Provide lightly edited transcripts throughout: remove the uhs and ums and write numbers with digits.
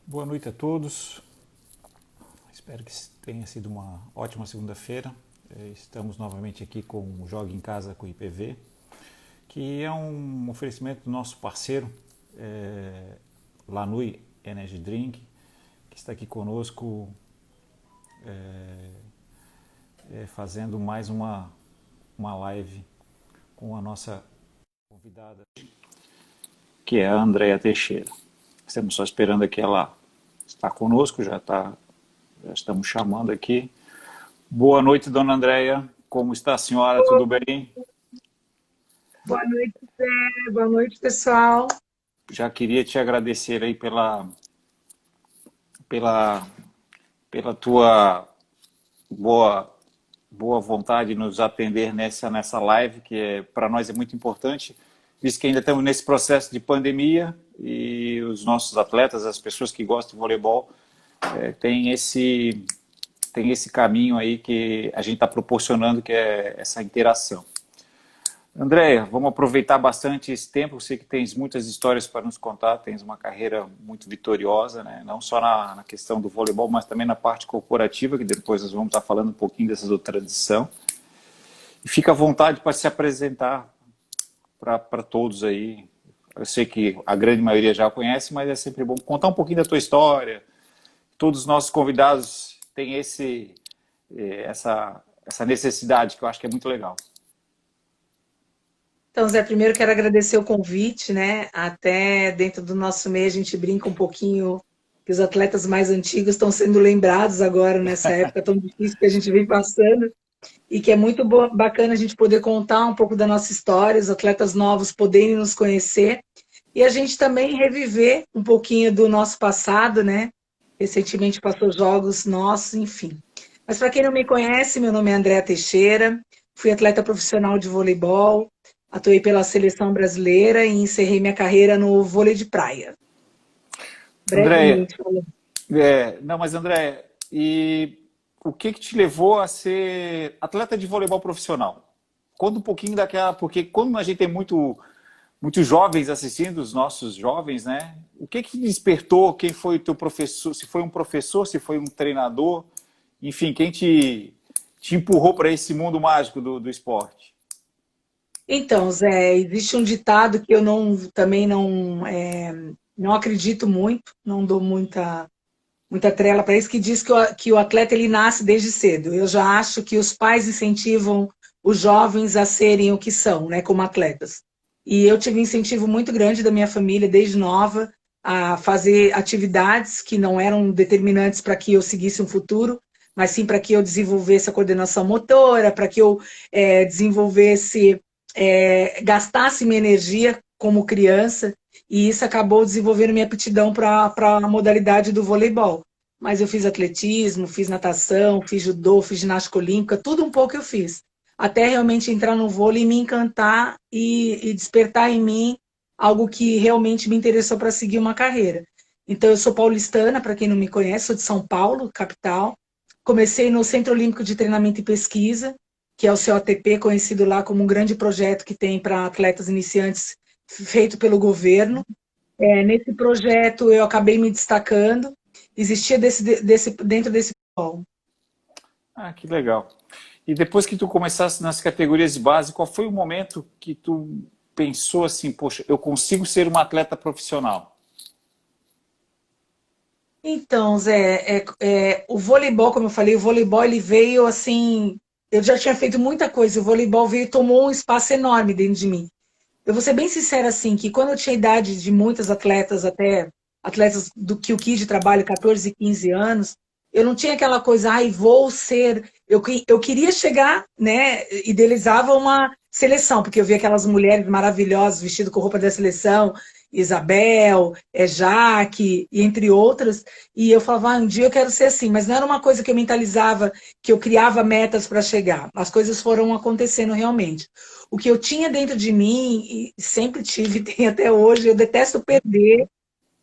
Boa noite a todos. Espero que tenha sido uma ótima segunda-feira. Estamos novamente aqui com o Jogue em Casa com o IPV, que é um oferecimento do nosso parceiro, Lanui Energy Drink, que está aqui conosco fazendo mais uma live com a nossa convidada, que é a Andrea Teixeira. Estamos só esperando aqui ela estar conosco, já estamos chamando aqui. Boa noite, dona Andréia. Como está a senhora? Tudo bem? Boa noite, Zé. Boa noite, pessoal. Já queria te agradecer aí pela, pela tua boa, boa vontade de nos atender nessa live, que para nós é muito importante, visto que ainda estamos nesse processo de pandemia e os nossos atletas, as pessoas que gostam de voleibol, têm tem esse caminho aí que a gente está proporcionando, que é essa interação. Andréia, vamos aproveitar bastante esse tempo. Eu sei que tens muitas histórias para nos contar, tens uma carreira muito vitoriosa, né? Não só na questão do voleibol, mas também na parte corporativa, que depois nós vamos estar falando um pouquinho dessa outra transição. E fica à vontade para se apresentar para todos aí. Eu sei que a grande maioria já conhece, mas é sempre bom contar um pouquinho da tua história. Todos os nossos convidados têm essa necessidade, que eu acho que é muito legal. Então, Zé, primeiro quero agradecer o convite, né? Até dentro do nosso meio a gente brinca um pouquinho que os atletas mais antigos estão sendo lembrados agora nessa época tão difícil que a gente vem passando e que é muito bacana a gente poder contar um pouco da nossa história, os atletas novos poderem nos conhecer e a gente também reviver um pouquinho do nosso passado, né? Recentemente passou jogos nossos, enfim. Mas para quem não me conhece, meu nome é Andréa Teixeira, fui atleta profissional de voleibol, atuei pela seleção brasileira e encerrei minha carreira no vôlei de praia. Andréia, Brevemente falando. não, mas André, e o que que te levou a ser atleta de voleibol profissional? Conta um pouquinho daquela, porque como a gente tem muitos jovens assistindo, os nossos jovens, né? O que que despertou? Quem foi o teu professor? Se foi um professor, se foi um treinador? Enfim, quem te empurrou para esse mundo mágico do esporte? Então, Zé, existe um ditado que eu também não acredito muito, não dou muita trela para isso, que diz que o atleta ele nasce desde cedo. Eu já acho que os pais incentivam os jovens a serem o que são, né, como atletas. E eu tive um incentivo muito grande da minha família, desde nova, a fazer atividades que não eram determinantes para que eu seguisse um futuro, mas sim para que eu desenvolvesse a coordenação motora, para que eu desenvolvesse, gastasse minha energia como criança, e isso acabou desenvolvendo minha aptidão para a modalidade do voleibol. Mas eu fiz atletismo, fiz natação, fiz judô, fiz ginástica olímpica, tudo um pouco eu fiz. Até realmente entrar no vôlei e me encantar e despertar em mim algo que realmente me interessou para seguir uma carreira. Então, eu sou paulistana, para quem não me conhece, sou de São Paulo, capital. Comecei no Centro Olímpico de Treinamento e Pesquisa, que é o COTP, conhecido lá como um grande projeto que tem para atletas iniciantes, feito pelo governo. Nesse projeto eu acabei me destacando, existia dentro desse polo. Ah, que legal. E depois que tu começasse nas categorias de base, qual foi o momento que tu pensou assim, poxa, eu consigo ser uma atleta profissional? Então, Zé, o voleibol, como eu falei, o voleibol ele veio assim, eu já tinha feito muita coisa, o voleibol veio e tomou um espaço enorme dentro de mim. Eu vou ser bem sincera assim, que quando eu tinha idade de muitas atletas, até atletas do que o Kid trabalha, 14, 15 anos, eu não tinha aquela coisa, ai, vou ser. Eu queria chegar, né? Idealizava uma seleção, porque eu via aquelas mulheres maravilhosas vestidas com roupa da seleção, Isabel, Jaque, e entre outras, e eu falava, um dia eu quero ser assim, mas não era uma coisa que eu mentalizava, que eu criava metas para chegar. As coisas foram acontecendo realmente. O que eu tinha dentro de mim, e sempre tive, tem até hoje, eu detesto perder,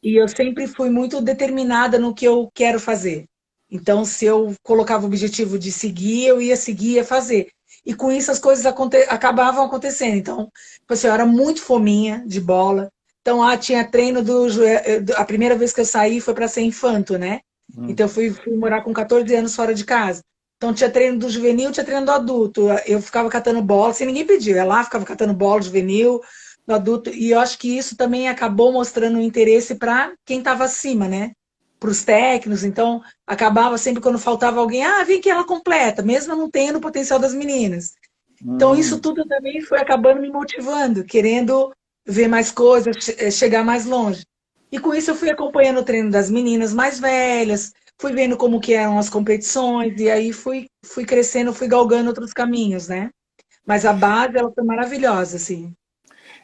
e eu sempre fui muito determinada no que eu quero fazer. Então, se eu colocava o objetivo de seguir, eu ia seguir, ia fazer. E com isso as coisas acabavam acontecendo. Então, tipo assim, eu era muito fominha de bola, Então, tinha treino a primeira vez que eu saí foi para ser infanto, né? Hum. Então, eu fui morar com 14 anos fora de casa. Então, tinha treino do juvenil, tinha treino do adulto. Eu ficava catando bola, sem ninguém pedir. Eu ia lá, ficava catando bola do juvenil, do adulto. E eu acho que isso também acabou mostrando um interesse para quem estava acima, né? Para os técnicos. Então, acabava sempre quando faltava alguém, vem que ela completa, mesmo eu não tendo o potencial das meninas. Então, isso Hum. tudo também foi acabando me motivando, querendo ver mais coisas, chegar mais longe. E com isso eu fui acompanhando o treino das meninas mais velhas, fui vendo como que eram as competições, e aí fui crescendo, fui galgando outros caminhos, né? Mas a base, ela foi maravilhosa, assim.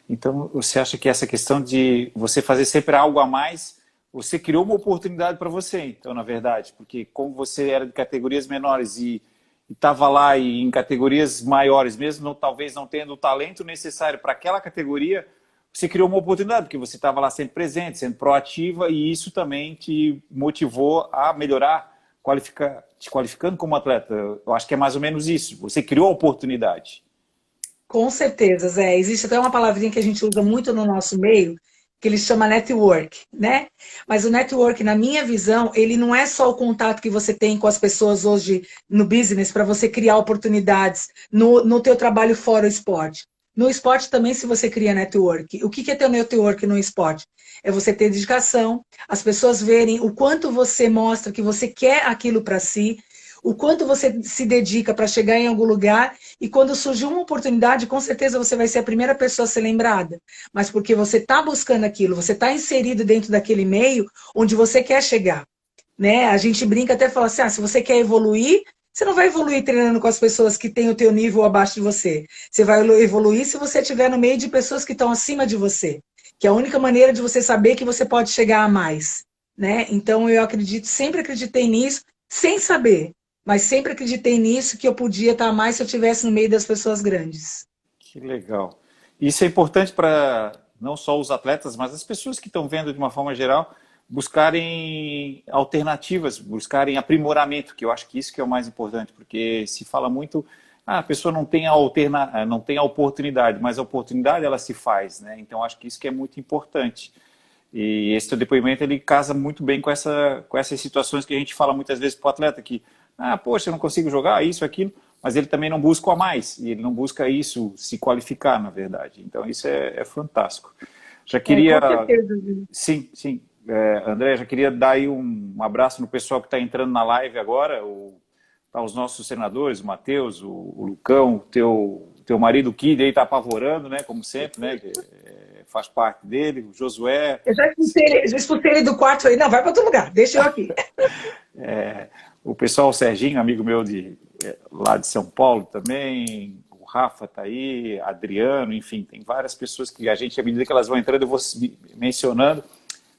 Então, você acha que essa questão de você fazer sempre algo a mais, você criou uma oportunidade para você, então, na verdade, porque como você era de categorias menores e estava lá e em categorias maiores, mesmo talvez não tendo o talento necessário para aquela categoria, você criou uma oportunidade, porque você estava lá sempre presente, sendo proativa, e isso também te motivou a melhorar, te qualificando como atleta. Eu acho que é mais ou menos isso. Você criou a oportunidade. Com certeza, Zé. Existe até uma palavrinha que a gente usa muito no nosso meio, que ele chama network, né? Mas o network, na minha visão, ele não é só o contato que você tem com as pessoas hoje no business para você criar oportunidades no teu trabalho fora o esporte. No esporte também, se você cria network. O que é ter network no esporte? É você ter dedicação, as pessoas verem o quanto você mostra que você quer aquilo para si, o quanto você se dedica para chegar em algum lugar, e quando surgir uma oportunidade, com certeza você vai ser a primeira pessoa a ser lembrada. Mas porque você está buscando aquilo, você está inserido dentro daquele meio onde você quer chegar. Né? A gente brinca até e fala assim, se você quer evoluir, você não vai evoluir treinando com as pessoas que têm o teu nível abaixo de você. Você vai evoluir se você estiver no meio de pessoas que estão acima de você. Que é a única maneira de você saber que você pode chegar a mais. Né? Então eu acredito, sempre acreditei nisso, sem saber. Mas sempre acreditei nisso, que eu podia estar mais se eu estivesse no meio das pessoas grandes. Que legal. Isso é importante para não só os atletas, mas as pessoas que estão vendo de uma forma geral buscarem alternativas, buscarem aprimoramento, que eu acho que isso que é o mais importante, porque se fala muito, a pessoa não tem a oportunidade, mas a oportunidade ela se faz, né? Então acho que isso que é muito importante. E esse teu depoimento ele casa muito bem com essas situações que a gente fala muitas vezes para o atleta que, poxa, eu não consigo jogar isso, aquilo, mas ele também não busca o a mais, e ele não busca isso, se qualificar, na verdade. Então isso é fantástico. Já queria, Com certeza, viu? sim, sim, André, já queria dar aí um abraço no pessoal que está entrando na live agora, tá os nossos senadores, o Matheus, o Lucão, teu marido, o Kid, aí está apavorando, né, como sempre, né, faz parte dele, o Josué. Eu já expulsei ele do quarto, falei, não, vai para outro lugar, deixa eu aqui. O pessoal, o Serginho, amigo meu lá de São Paulo também, o Rafa tá aí, Adriano, enfim, tem várias pessoas que a gente, à medida que elas vão entrando, eu vou mencionando.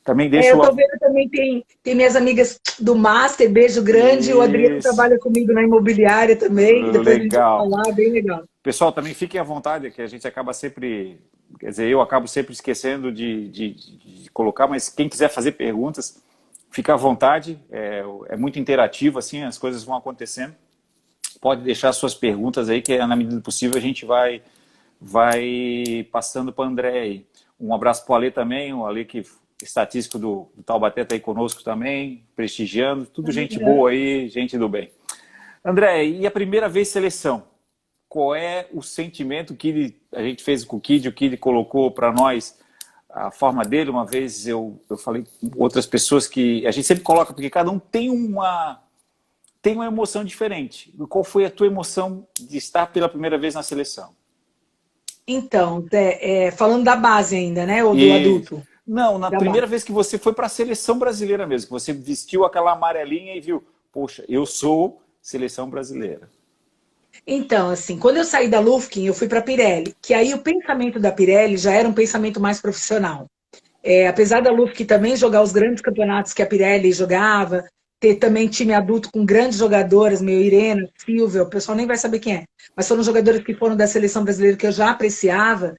Também deixo Eu tô vendo também, tem minhas amigas do Master, beijo grande, o Adriano Isso, trabalha comigo na imobiliária também, depois a gente vai legal. falar, bem legal. Pessoal, também fiquem à vontade, que a gente acaba sempre, quer dizer, eu acabo sempre esquecendo de colocar, mas quem quiser fazer perguntas, fica à vontade, é muito interativo, assim, as coisas vão acontecendo. Pode deixar suas perguntas aí, que na medida do possível a gente vai passando para o André aí. Um abraço para o Ale também, o Ale que estatístico do Taubaté está aí conosco também, prestigiando, tudo gente boa aí, gente do bem. André, e a primeira vez seleção? Qual é o sentimento que a gente fez com o Kid colocou para nós a forma dele? Uma vez eu falei com outras pessoas que a gente sempre coloca, porque cada um tem uma emoção diferente. Qual foi a tua emoção de estar pela primeira vez na seleção? Então, falando da base ainda, né, ou do E adulto? não, na Da primeira base. vez que você foi para a seleção brasileira mesmo, que você vestiu aquela amarelinha e viu, poxa, eu sou seleção brasileira. Então, assim, quando eu saí da Lufkin, eu fui para a Pirelli, que aí o pensamento da Pirelli já era um pensamento mais profissional. Apesar da Lufkin também jogar os grandes campeonatos que a Pirelli jogava, ter também time adulto com grandes jogadoras, meu Irena, Silvia, o pessoal nem vai saber quem é, mas foram jogadores que foram da seleção brasileira que eu já apreciava.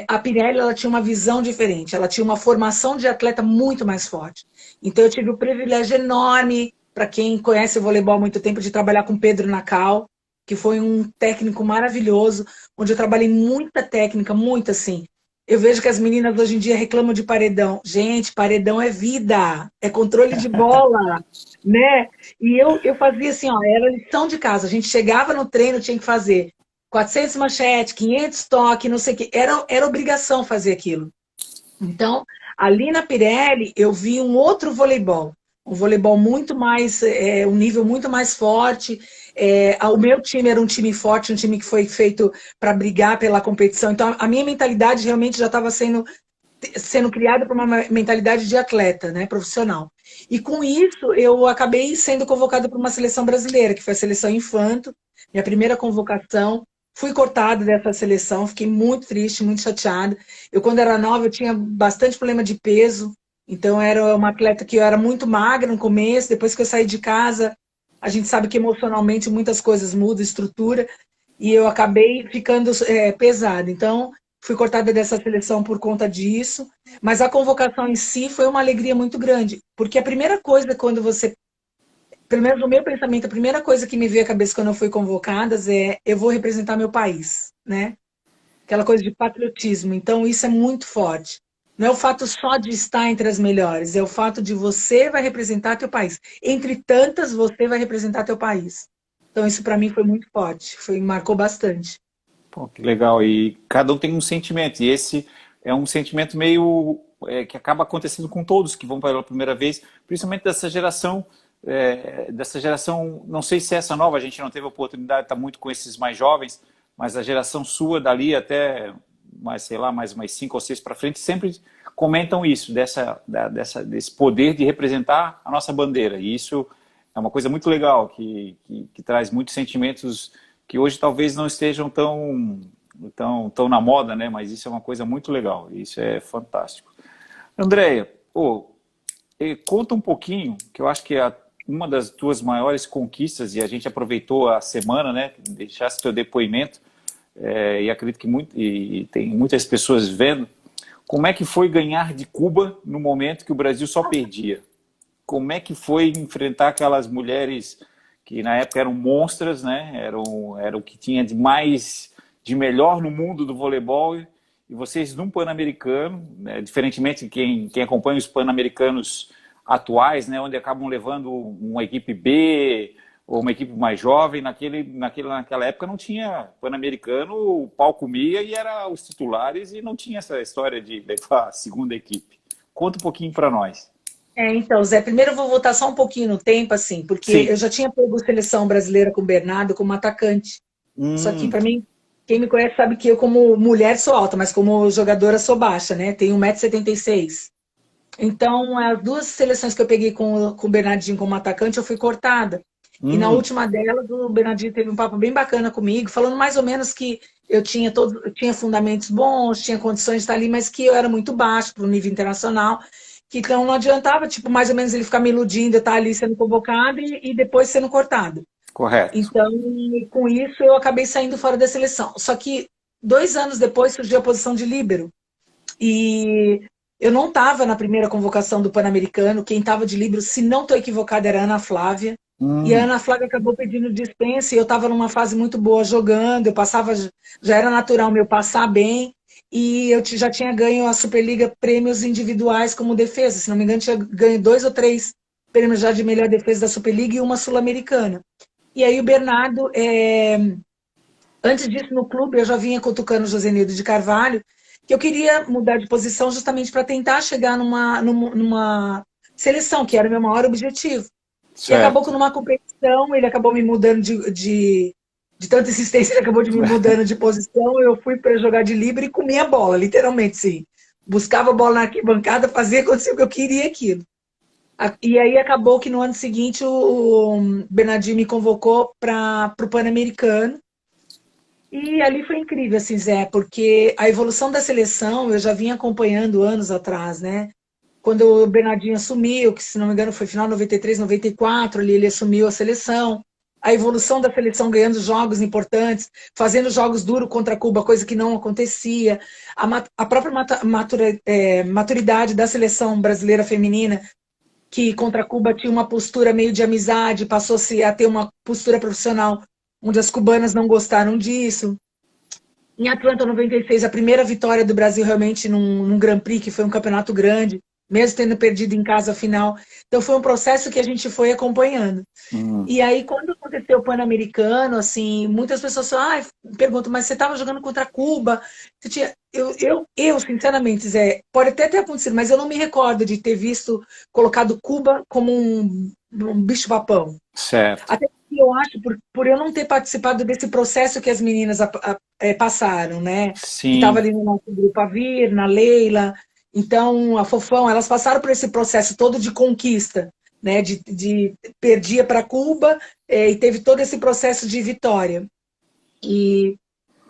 A Pirelli ela tinha uma visão diferente, ela tinha uma formação de atleta muito mais forte. Então eu tive o privilégio enorme, para quem conhece o voleibol há muito tempo, de trabalhar com Pedro Nacal, que foi um técnico maravilhoso, onde eu trabalhei muita técnica, muito assim. Eu vejo que as meninas hoje em dia reclamam de paredão. Gente, paredão é vida, é controle de bola, né? E eu fazia assim, ó, era lição de casa. A gente chegava no treino, tinha que fazer 400 manchete, 500 toque, não sei o quê. Era obrigação fazer aquilo. Então, ali na Pirelli, eu vi um outro voleibol. Um voleibol muito mais, um nível muito mais forte. O meu time era um time forte, um time que foi feito para brigar pela competição. Então, a minha mentalidade realmente já estava sendo criada por uma mentalidade de atleta, né, profissional. E com isso, eu acabei sendo convocada para uma seleção brasileira, que foi a seleção Infanto, minha primeira convocação. Fui cortada dessa seleção, fiquei muito triste, muito chateada. Eu, quando era nova, eu tinha bastante problema de peso, então era uma atleta que eu era muito magra no começo, depois que eu saí de casa, a gente sabe que emocionalmente muitas coisas mudam, estrutura, e eu acabei ficando pesada. Então, fui cortada dessa seleção por conta disso, mas a convocação em si foi uma alegria muito grande, porque a primeira coisa quando você, pelo menos no meu pensamento, a primeira coisa que me veio à cabeça quando eu fui convocada é eu vou representar meu país, né? Aquela coisa de patriotismo. Então, isso é muito forte. Não é o fato só de estar entre as melhores, é o fato de você vai representar teu país. Entre tantas, você vai representar teu país. Então, isso para mim foi muito forte, marcou bastante. Pô, que legal. E cada um tem um sentimento. E esse é um sentimento meio que acaba acontecendo com todos que vão pela primeira vez, principalmente dessa geração, não sei se é essa nova, a gente não teve a oportunidade de estar muito com esses mais jovens, mas a geração sua dali até, mais, sei lá, mais umas 5 ou 6 para frente, sempre comentam isso, desse poder de representar a nossa bandeira. E isso é uma coisa muito legal, que traz muitos sentimentos que hoje talvez não estejam tão na moda, né? Mas isso é uma coisa muito legal, isso é fantástico. Andréia, conta um pouquinho, que eu acho que é uma das tuas maiores conquistas, e a gente aproveitou a semana, né? Deixasse teu depoimento, e acredito que e tem muitas pessoas vendo, como é que foi ganhar de Cuba no momento que o Brasil só perdia? Como é que foi enfrentar aquelas mulheres que na época eram monstras, né? Era o que tinha de melhor no mundo do voleibol, e vocês num Pan-Americano, né? Diferentemente de quem acompanha os Pan-Americanos atuais, né? Onde acabam levando uma equipe B ou uma equipe mais jovem, naquela época não tinha Pan-Americano, o pau comia e era os titulares, e não tinha essa história de levar a segunda equipe. Conta um pouquinho para nós. Então, Zé, primeiro eu vou voltar só um pouquinho no tempo, assim, porque Sim. eu já tinha pego seleção brasileira com o Bernardo como atacante. Só que, para mim, quem me conhece sabe que eu, como mulher, sou alta, mas como jogadora, sou baixa, né? Tenho 1,76 m. Então, as duas seleções que eu peguei com o Bernardinho como atacante, eu fui cortada. E na última delas, o Bernardinho teve um papo bem bacana comigo, falando mais ou menos que eu tinha fundamentos bons, tinha condições de estar ali, mas que eu era muito baixo para o nível internacional. Que então não adiantava, tipo, mais ou menos ele ficar me iludindo, eu estar ali sendo convocado e depois sendo cortado. Correto. Então, com isso, eu acabei saindo fora da seleção. Só que 2 anos depois surgiu a posição de líbero. E eu não estava na primeira convocação do Pan-Americano. Quem estava de líbero, se não estou equivocada, era a Ana Flávia. E a Ana Flávia acabou pedindo dispensa e eu estava numa fase muito boa jogando. Eu passava, já era natural meu passar bem. E eu já tinha ganho a Superliga prêmios individuais como defesa. Se não me engano, tinha ganho 2 ou 3 prêmios já de melhor defesa da Superliga e uma sul-americana. E aí o Bernardo, antes disso no clube, eu já vinha cutucando o Josenildo de Carvalho, que eu queria mudar de posição justamente para tentar chegar numa seleção, que era o meu maior objetivo. Certo. E acabou que numa competição, ele acabou me mudando de tanta insistência, ele acabou de me mudando de posição, eu fui para jogar de livre e comia a bola, literalmente, sim. Buscava a bola na arquibancada, fazia acontecer o que eu queria aquilo. E aí acabou que no ano seguinte o Bernardinho me convocou para o Pan-Americano. E ali foi incrível, assim, Zé, porque a evolução da seleção eu já vinha acompanhando anos atrás, né? Quando o Bernardinho assumiu, que se não me engano foi final 93, 94, ali ele assumiu a seleção. A evolução da seleção ganhando jogos importantes, fazendo jogos duros contra Cuba, coisa que não acontecia. A própria maturidade da seleção brasileira feminina, que contra Cuba tinha uma postura meio de amizade, passou-se a ter uma postura profissional, onde as cubanas não gostaram disso. Em Atlanta 96, a primeira vitória do Brasil realmente num Grand Prix, que foi um campeonato grande, mesmo tendo perdido em casa a final. Então foi um processo que a gente foi acompanhando. Hum, E aí, quando aconteceu o Pan-Americano, assim, muitas pessoas falam, perguntam, mas você estava jogando contra Cuba? Você tinha... sinceramente, Zé, pode até ter acontecido, mas eu não me recordo de ter visto, colocado Cuba como um bicho-papão. certo. Até porque eu acho, por eu não ter participado desse processo que as meninas passaram, né? Que estava Sim. ali no nosso grupo, a Virna, a Leila, então a Fofão, elas passaram por esse processo todo de conquista, né? De perdia para Cuba, e teve todo esse processo de vitória. E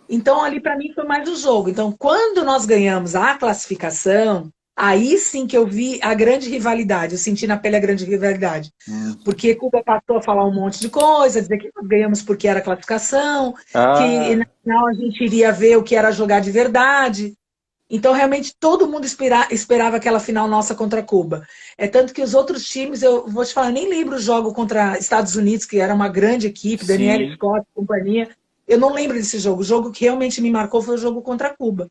então, ali para mim foi mais o jogo. Então, quando nós ganhamos a classificação, aí sim que eu vi a grande rivalidade, eu senti na pele a grande rivalidade. Hum. Porque Cuba passou a falar um monte de coisa, dizer que nós ganhamos porque era classificação, que na Ah, final a gente iria ver o que era jogar de verdade. Então, realmente, todo mundo esperava aquela final nossa contra Cuba. É tanto que os outros times, eu vou te falar, nem lembro o jogo contra Estados Unidos, que era uma grande equipe, Daniela sim. Scott e companhia. Eu não lembro desse jogo. O jogo que realmente me marcou foi o jogo contra Cuba.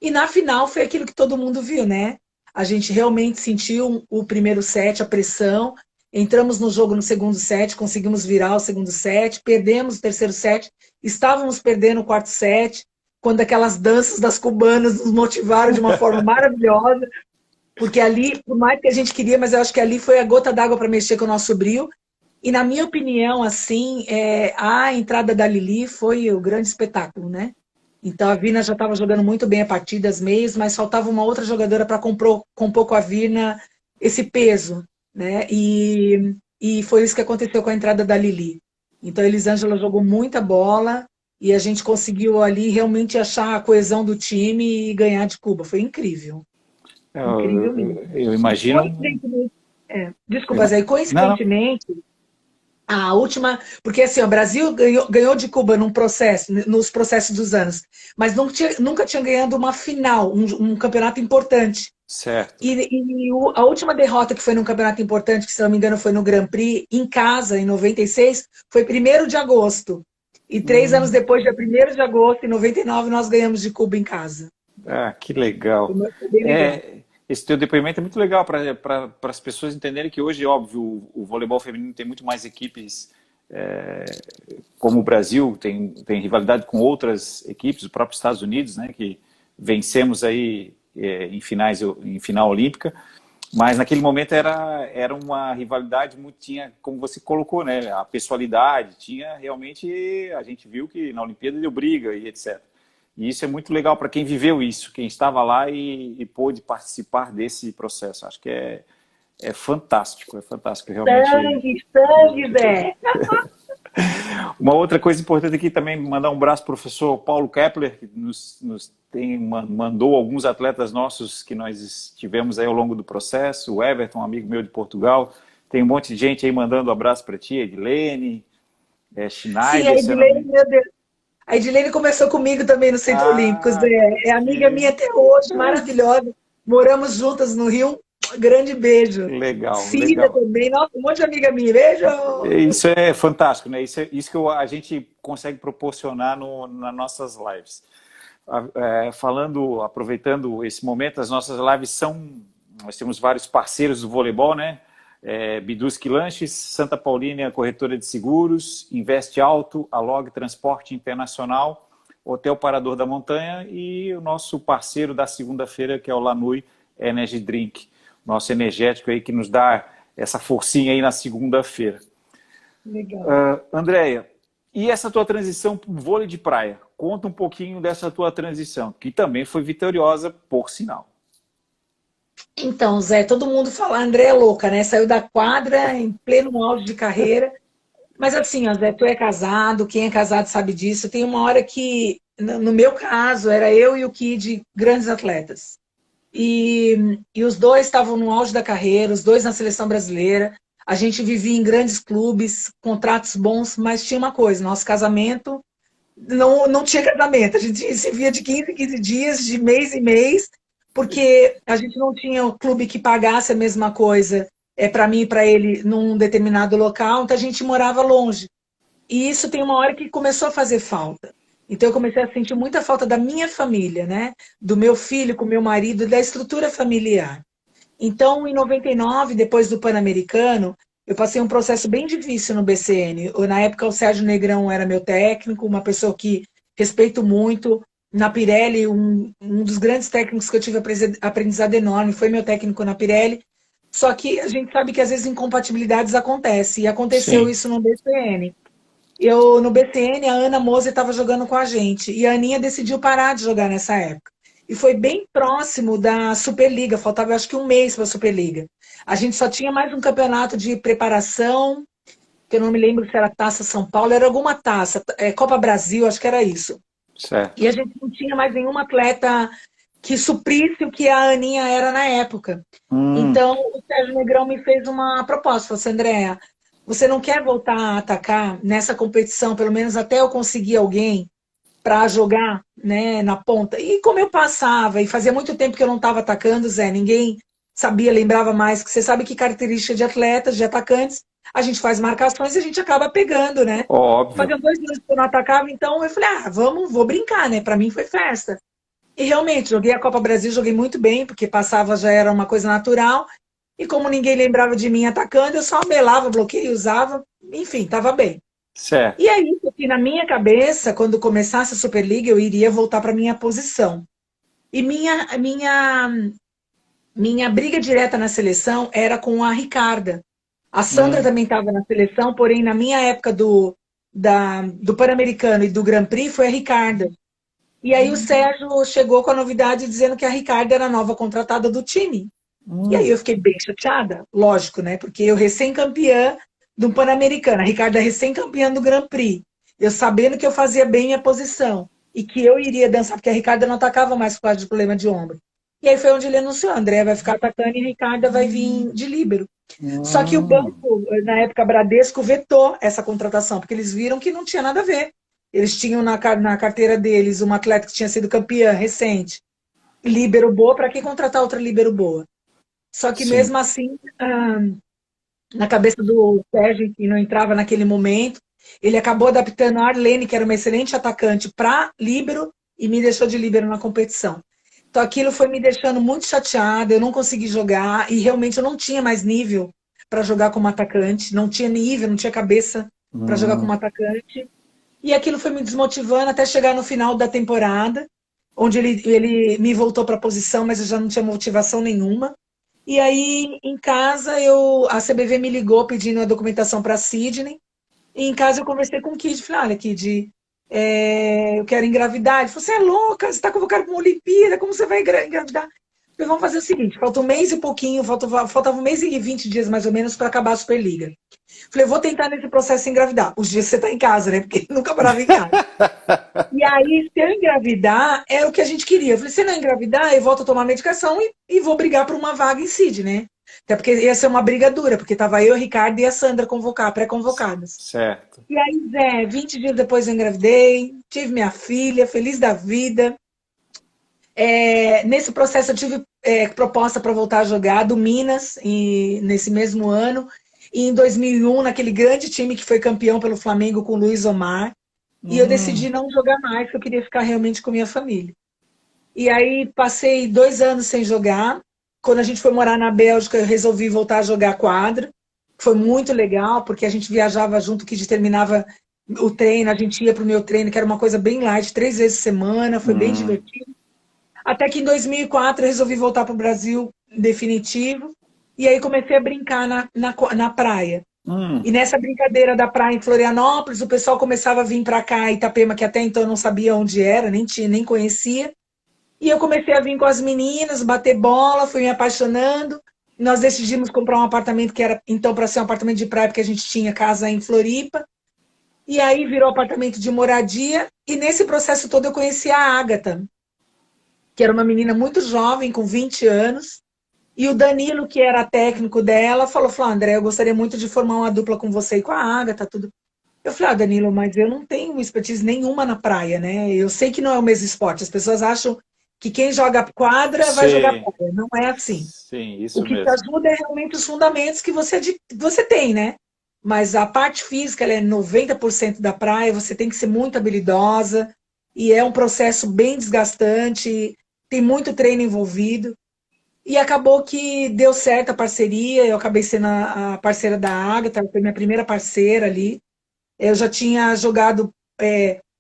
E na final foi aquilo que todo mundo viu, né? A gente realmente sentiu o primeiro set, a pressão. Entramos no jogo no segundo set, conseguimos virar o segundo set, perdemos o terceiro set, estávamos perdendo o quarto set, quando aquelas danças das cubanas nos motivaram de uma forma maravilhosa, porque ali, por mais que a gente queria, mas eu acho que ali foi a gota d'água para mexer com o nosso brilho. E na minha opinião, assim, a entrada da Lili foi o grande espetáculo, né? Então a Vina já estava jogando muito bem a partida, as meias, mas faltava uma outra jogadora para compor com a Vina esse peso, né? E foi isso que aconteceu com a entrada da Lili. Então a Elisângela jogou muita bola e a gente conseguiu ali realmente achar a coesão do time e ganhar de Cuba. Foi incrível, incrível mesmo. Eu E imagino. coincidentemente, desculpa, Zé, Não, não. coincidentemente, a última, porque assim, o Brasil ganhou de Cuba num processo, nos processos dos anos, mas nunca tinha ganhado uma final, um campeonato importante. Certo. A última derrota que foi num campeonato importante, que se não me engano foi no Grand Prix, em casa, em 96, foi 1º de agosto. E 3 anos Hum. depois, dia 1º de agosto, em 99, nós ganhamos de Cuba em casa. Ah, que legal. Foi bem legal. Esse teu depoimento é muito legal para as pessoas entenderem que hoje, óbvio, o voleibol feminino tem muito mais equipes, é, como o Brasil, tem rivalidade com outras equipes, os próprios Estados Unidos, né, que vencemos aí em final olímpica, mas naquele momento era uma rivalidade muito, tinha, como você colocou, né, a pessoalidade, tinha realmente, a gente viu que na Olimpíada deu briga e etc. E isso é muito legal para quem viveu isso, quem estava lá e pôde participar desse processo. Acho que é fantástico, realmente. Sangue, sangue, Zé! Uma outra coisa importante aqui também, mandar um abraço para o professor Paulo Kepler, que mandou alguns atletas nossos que nós tivemos aí ao longo do processo, o Everton, um amigo meu de Portugal, tem um monte de gente aí mandando um abraço para ti, Edilene, Sim, a Schneider, se eu não Edilene, me... meu Deus. A Edilene começou comigo também no Centro Olímpico. Ah, É amiga minha sim, até hoje, maravilhosa. Moramos juntas no Rio. Grande beijo. legal, Cida legal. também. Nossa, um monte de amiga minha. Beijo! Isso é fantástico, né? Isso que a gente consegue proporcionar nas nossas lives. Aproveitando esse momento, as nossas lives nós temos vários parceiros do voleibol, né? Bidusky Lanches, Santa Paulina Corretora de Seguros, Investe Alto, Alog Transporte Internacional, Hotel Parador da Montanha e o nosso parceiro da segunda-feira, que é o Lanui Energy Drink, nosso energético aí que nos dá essa forcinha aí na segunda-feira. Legal. Andréia, e essa tua transição para o vôlei de praia? Conta um pouquinho dessa tua transição, que também foi vitoriosa, por sinal. Então, Zé, todo mundo fala, André é louca, né? Saiu da quadra em pleno auge de carreira. Mas assim, ó, Zé, tu é casado, quem é casado sabe disso. Tem uma hora que, no meu caso, era eu e o Kid, grandes atletas. E os dois estavam no auge da carreira, os dois na seleção brasileira. A gente vivia em grandes clubes, contratos bons, mas tinha uma coisa, nosso casamento não tinha casamento. A gente se via de 15 em 15 dias, de mês em mês, porque a gente não tinha um clube que pagasse a mesma coisa para mim e para ele num determinado local, então a gente morava longe. E isso tem uma hora que começou a fazer falta. Então eu comecei a sentir muita falta da minha família, né? Do meu filho com o meu marido, da estrutura familiar. Então, em 99, depois do Pan-Americano, eu passei um processo bem difícil no BCN. Na época, o Sérgio Negrão era meu técnico, uma pessoa que respeito muito. Na Pirelli, um dos grandes técnicos que eu tive aprendizado enorme, foi meu técnico na Pirelli. Só que a gente sabe que às vezes incompatibilidades acontecem, e aconteceu Sim, isso no BCN. No BCN, a Ana Moser estava jogando com a gente, e a Aninha decidiu parar de jogar nessa época. E foi bem próximo da Superliga, faltava acho que um mês para a Superliga. A gente só tinha mais um campeonato de preparação, que eu não me lembro se era Taça São Paulo, era alguma taça, Copa Brasil, acho que era isso. certo. E a gente não tinha mais nenhum atleta que suprisse o que a Aninha era na época. Hum, Então, o Sérgio Negrão me fez uma proposta, falou assim, Andréa, você não quer voltar a atacar nessa competição, pelo menos até eu conseguir alguém para jogar, né, na ponta? E como eu passava, e fazia muito tempo que eu não estava atacando, Zé, ninguém sabia, lembrava mais, que você sabe que característica de atletas, de atacantes, a gente faz marcações e a gente acaba pegando, né? óbvio. Fazia 2 anos que eu não atacava, então eu falei, vou brincar, né? Para mim foi festa. E realmente, joguei a Copa Brasil, joguei muito bem, porque passava já era uma coisa natural. E como ninguém lembrava de mim atacando, eu só melava, bloqueio, usava, enfim, estava bem. E Certo. aí, que na minha cabeça, quando começasse a Superliga, eu iria voltar para minha posição. E minha briga direta na seleção era com a Ricarda. A Sandra Hum, também estava na seleção, porém, na minha época do Pan-Americano e do Grand Prix, foi a Ricarda. E aí o Sérgio chegou com a novidade dizendo que a Ricarda era a nova contratada do time. E aí hum, eu fiquei bem chateada, lógico, né? Porque eu recém-campeã do Pan-Americano, a Ricarda recém-campeã do Grand Prix. Eu sabendo que eu fazia bem minha posição e que eu iria dançar, porque a Ricarda não atacava mais por causa de problema de ombro. E aí foi onde ele anunciou, a André vai ficar atacando e a Ricarda vai vir de líbero. Só que o hum. banco, na época Bradesco, vetou essa contratação, porque eles viram que não tinha nada a ver. Eles tinham na carteira deles uma atleta que tinha sido campeã recente, líbero boa, para que contratar outra líbero boa? Só que Sim. mesmo assim, na cabeça do Sérgio, que não entrava naquele momento, ele acabou adaptando a Arlene, que era uma excelente atacante, para líbero e me deixou de líbero na competição. Então aquilo foi me deixando muito chateada, eu não consegui jogar e realmente eu não tinha mais nível para jogar como atacante, não tinha nível, não tinha cabeça para jogar como Hum, atacante. E aquilo foi me desmotivando até chegar no final da temporada, onde ele me voltou para a posição, mas eu já não tinha motivação nenhuma. E aí, em casa, a CBV me ligou pedindo a documentação para Sydney. E em casa eu conversei com o Kid. Falei, olha, Kid, eu quero engravidar. Ele falou, você é louca, você está convocado para uma Olimpíada, como você vai engravidar? Falei, vamos fazer o seguinte, falta um mês e pouquinho, faltava um mês e 20 dias mais ou menos para acabar a Superliga. Falei, vou tentar nesse processo engravidar. Os dias que você está em casa, né? Porque nunca parava em casa. E aí, se eu engravidar, é o que a gente queria. Eu falei, se não engravidar, eu volto a tomar medicação e vou brigar por uma vaga em Sydney, né? Até porque ia ser uma briga dura, porque tava eu, o Ricardo e a Sandra pré-convocadas. certo. E aí, Zé, 20 dias depois eu engravidei, tive minha filha, feliz da vida. Nesse processo eu tive proposta para voltar a jogar do Minas, nesse mesmo ano. E em 2001, naquele grande time que foi campeão pelo Flamengo com o Luiz Omar. E eu decidi Hum, não jogar mais, porque eu queria ficar realmente com minha família. E aí passei 2 anos sem jogar. Quando a gente foi morar na Bélgica, eu resolvi voltar a jogar quadra. Foi muito legal, porque a gente viajava junto, que terminava o treino, a gente ia para o meu treino, que era uma coisa bem light, 3 vezes por semana, foi bem hum, divertido. Até que em 2004 eu resolvi voltar para o Brasil definitivo. E aí comecei a brincar na praia. hum. E nessa brincadeira da praia em Florianópolis, o pessoal começava a vir para cá, Itapema, que até então eu não sabia onde era, nem tinha, nem conhecia. E eu comecei a vir com as meninas, bater bola, fui me apaixonando. Nós decidimos comprar um apartamento que era então para ser um apartamento de praia, porque a gente tinha casa em Floripa. E aí virou apartamento de moradia. E nesse processo todo eu conheci a Ágata, que era uma menina muito jovem, com 20 anos. E o Danilo, que era técnico dela, falou, André, eu gostaria muito de formar uma dupla com você e com a Ágata, tudo. Eu falei, Danilo, mas eu não tenho expertise nenhuma na praia, né? Eu sei que não é o mesmo esporte. As pessoas acham que quem joga quadra vai jogar Sim, praia. Não é assim. sim, O isso que te mesmo. ajuda é realmente os fundamentos que você tem, né? Mas a parte física, ela é 90% da praia, você tem que ser muito habilidosa. e é um processo bem desgastante, tem muito treino envolvido. E acabou que deu certo a parceria, eu acabei sendo a parceira da Agatha, foi minha primeira parceira ali. Eu já tinha jogado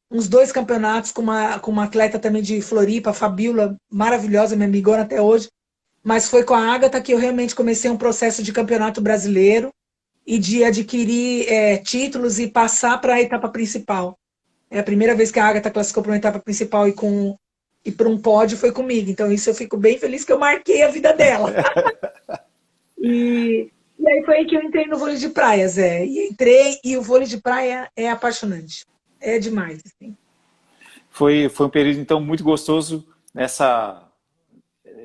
uns 2 campeonatos com uma atleta também de Floripa, a Fabiola, maravilhosa, minha amigona até hoje. Mas foi com a Agatha que eu realmente comecei um processo de campeonato brasileiro e de adquirir títulos e passar para a etapa principal. É a primeira vez que a Agatha classificou para uma etapa principal e para um pódio foi comigo. Então isso eu fico bem feliz que eu marquei a vida dela. E aí foi aí que eu entrei no vôlei de praia, Zé. E entrei, e o vôlei de praia é apaixonante. É demais, assim. Foi um período, então, muito gostoso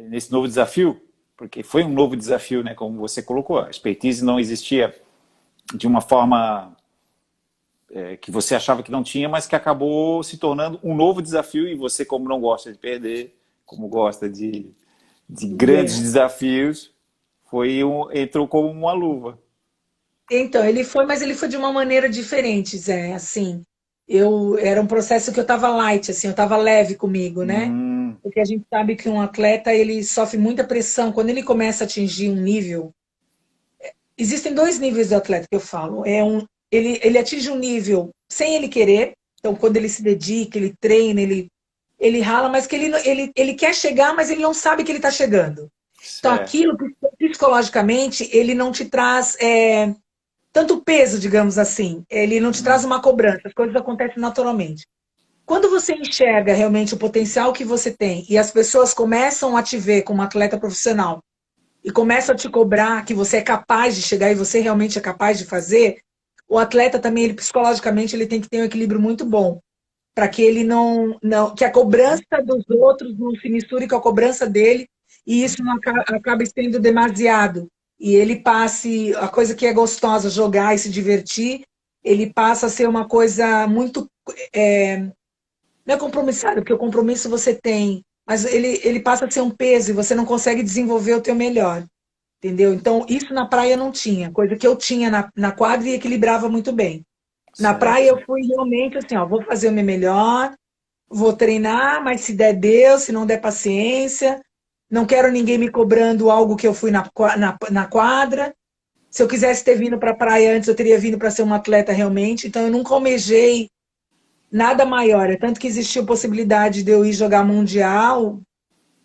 nesse novo desafio, porque foi um novo desafio, né? Como você colocou, a expertise não existia de uma forma que você achava que não tinha, mas que acabou se tornando um novo desafio, e você, como não gosta de perder, como gosta de grandes desafios, entrou como uma luva. Então, mas ele foi de uma maneira diferente, Zé, assim. Era um processo que eu estava light, assim, eu estava leve comigo, né? Hum, Porque a gente sabe que um atleta, ele sofre muita pressão. Quando ele começa a atingir um nível. Existem 2 níveis de atleta que eu falo. Ele atinge um nível sem ele querer, então quando ele se dedica, ele treina, ele rala, mas que ele quer chegar, mas ele não sabe que ele está chegando. Então certo. aquilo, psicologicamente, ele não te traz tanto peso, digamos assim. Ele não te traz uma cobrança, as coisas acontecem naturalmente. Quando você enxerga realmente o potencial que você tem e as pessoas começam a te ver como atleta profissional e começam a te cobrar que você é capaz de chegar e você realmente é capaz de fazer, o atleta também, ele psicologicamente, ele tem que ter um equilíbrio muito bom, para que ele que a cobrança dos outros não se misture com a cobrança dele e isso não acabe sendo demasiado. E ele passe, a coisa que é gostosa, jogar e se divertir, ele passa a ser uma coisa muito, não é compromissado, porque o compromisso você tem, mas ele passa a ser um peso e você não consegue desenvolver o teu melhor. Entendeu? Então, isso na praia não tinha, coisa que eu tinha na quadra e equilibrava muito bem. Na praia Certo. eu fui realmente assim, ó, vou fazer o meu melhor, vou treinar, mas se der, Deus, se não der, paciência. Não quero ninguém me cobrando algo que eu fui na quadra. Se eu quisesse ter vindo para a praia antes, eu teria vindo para ser uma atleta realmente. Então, eu nunca almejei nada maior. É tanto que existiu possibilidade de eu ir jogar mundial,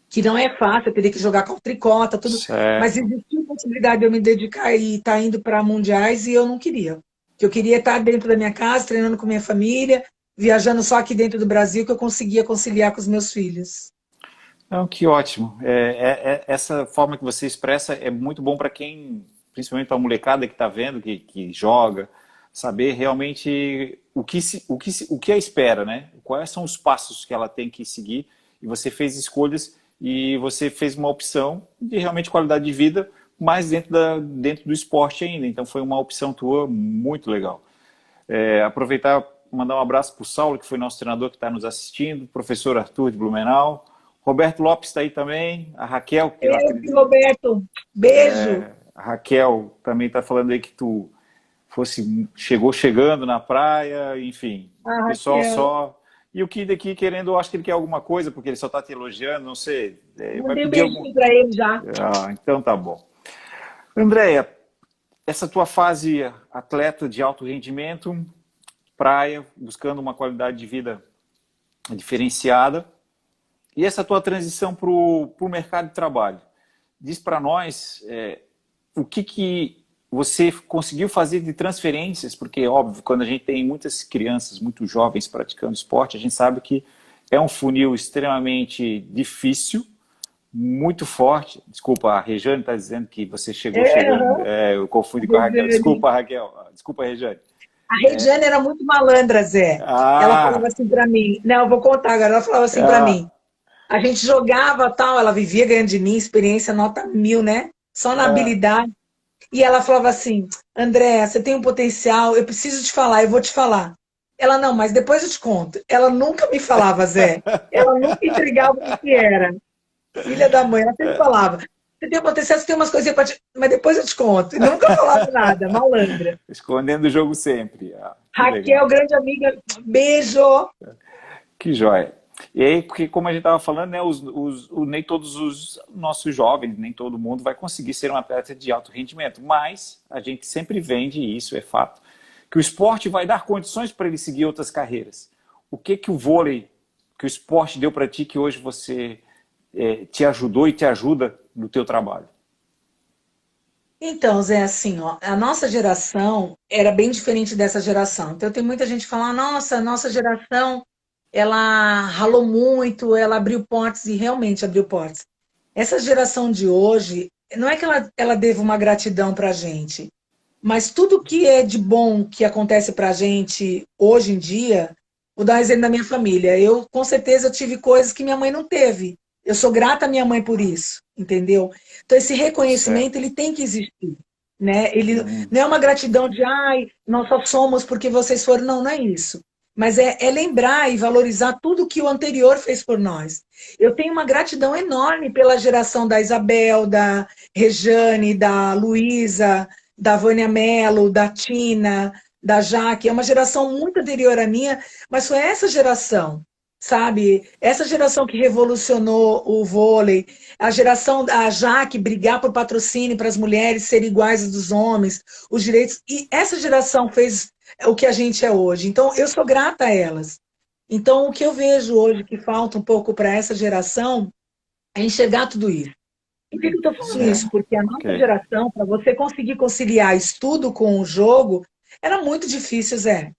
que não é fácil, eu teria que jogar com tricota, tudo. Mas Certo. existiu possibilidade de eu me dedicar e estar indo para mundiais e eu não queria. Eu queria estar dentro da minha casa, treinando com minha família, viajando só aqui dentro do Brasil, que eu conseguia conciliar com os meus filhos. Não, que ótimo. Essa forma que você expressa é muito bom para quem, principalmente para a molecada que está vendo, que joga, saber realmente o que a espera, né? Quais são os passos que ela tem que seguir. E você fez escolhas e você fez uma opção de realmente qualidade de vida, mas dentro do esporte ainda. Então foi uma opção tua muito legal. Aproveitar e mandar um abraço para o Saulo, que foi nosso treinador que está nos assistindo, professor Arthur de Blumenau, Roberto Lopes está aí também, a Raquel, que eu acredito. Roberto, beijo. A Raquel também está falando aí que tu chegou chegando na praia, enfim. Ah, O pessoal Raquel. só. E o Kid aqui querendo, eu acho que ele quer alguma coisa, porque ele só está te elogiando, não sei. Vai Mandei um pedir algum. beijinho para ele já. Ah, então tá bom. Andréia, essa tua fase atleta de alto rendimento, praia, buscando uma qualidade de vida diferenciada, e essa tua transição para o mercado de trabalho. Diz para nós o que você conseguiu fazer de transferências, porque, óbvio, quando a gente tem muitas crianças, muito jovens praticando esporte, a gente sabe que é um funil extremamente difícil, muito forte. Desculpa, a Rejane está dizendo que você chegou chegando. Uhum. Eu confundi com a Raquel. Desculpa, Raquel. Desculpa, Rejane. A Regiane era muito malandra, Zé. Ela falava Ah, assim para mim. Não, eu vou contar agora. Ela falava assim para ah, mim. A gente jogava tal, ela vivia ganhando de mim, experiência nota 1000, né? Só na ah. habilidade. E ela falava assim: André, você tem um potencial, eu preciso te falar, eu vou te falar. Ela, não, mas depois eu te conto. Ela nunca me falava, Zé. Ela nunca entregava o que era. Filha da mãe, ela sempre falava: você tem um potencial, você tem umas coisinhas para te. Mas depois eu te conto. E nunca falava nada, malandra. Escondendo o jogo sempre. Ah, que legal. Raquel, grande amiga, beijo. Que joia. E aí, porque como a gente estava falando, né, nem todos os nossos jovens, nem todo mundo vai conseguir ser um atleta de alto rendimento, mas a gente sempre vende, e isso é fato, que o esporte vai dar condições para ele seguir outras carreiras. O que que o vôlei, que o esporte deu para ti que hoje você te ajudou e te ajuda no teu trabalho? Então, Zé, assim, ó, a nossa geração era bem diferente dessa geração. Então, tem muita gente falando, nossa, a nossa geração, ela ralou muito, ela abriu portas, e realmente abriu portas. Essa geração de hoje, não é que ela deva uma gratidão para a gente, mas tudo que é de bom que acontece para a gente hoje em dia, vou dar um exemplo da minha família. Eu, com certeza, eu tive coisas que minha mãe não teve. Eu sou grata à minha mãe por isso, entendeu? Então, esse reconhecimento, Certo. ele tem que existir, né? Ele Hum, não é uma gratidão de, ai, nós só somos porque vocês foram. Não, não é isso. Mas é lembrar e valorizar tudo que o anterior fez por nós. Eu tenho uma gratidão enorme pela geração da Isabel, da Rejane, da Luísa, da Vânia Mello, da Tina, da Jaque. É uma geração muito anterior à minha, mas foi essa geração, sabe? Essa geração que revolucionou o vôlei, a geração da Jaque brigar por patrocínio para as mulheres serem iguais às dos homens, os direitos. E essa geração fez o que a gente é hoje. Então, eu sou grata a elas. Então, o que eu vejo hoje que falta um pouco para essa geração é enxergar tudo isso. Por que eu estou falando isso? certo. Porque a Ok. nossa geração, para você conseguir conciliar estudo com o jogo, era muito difícil, Zé.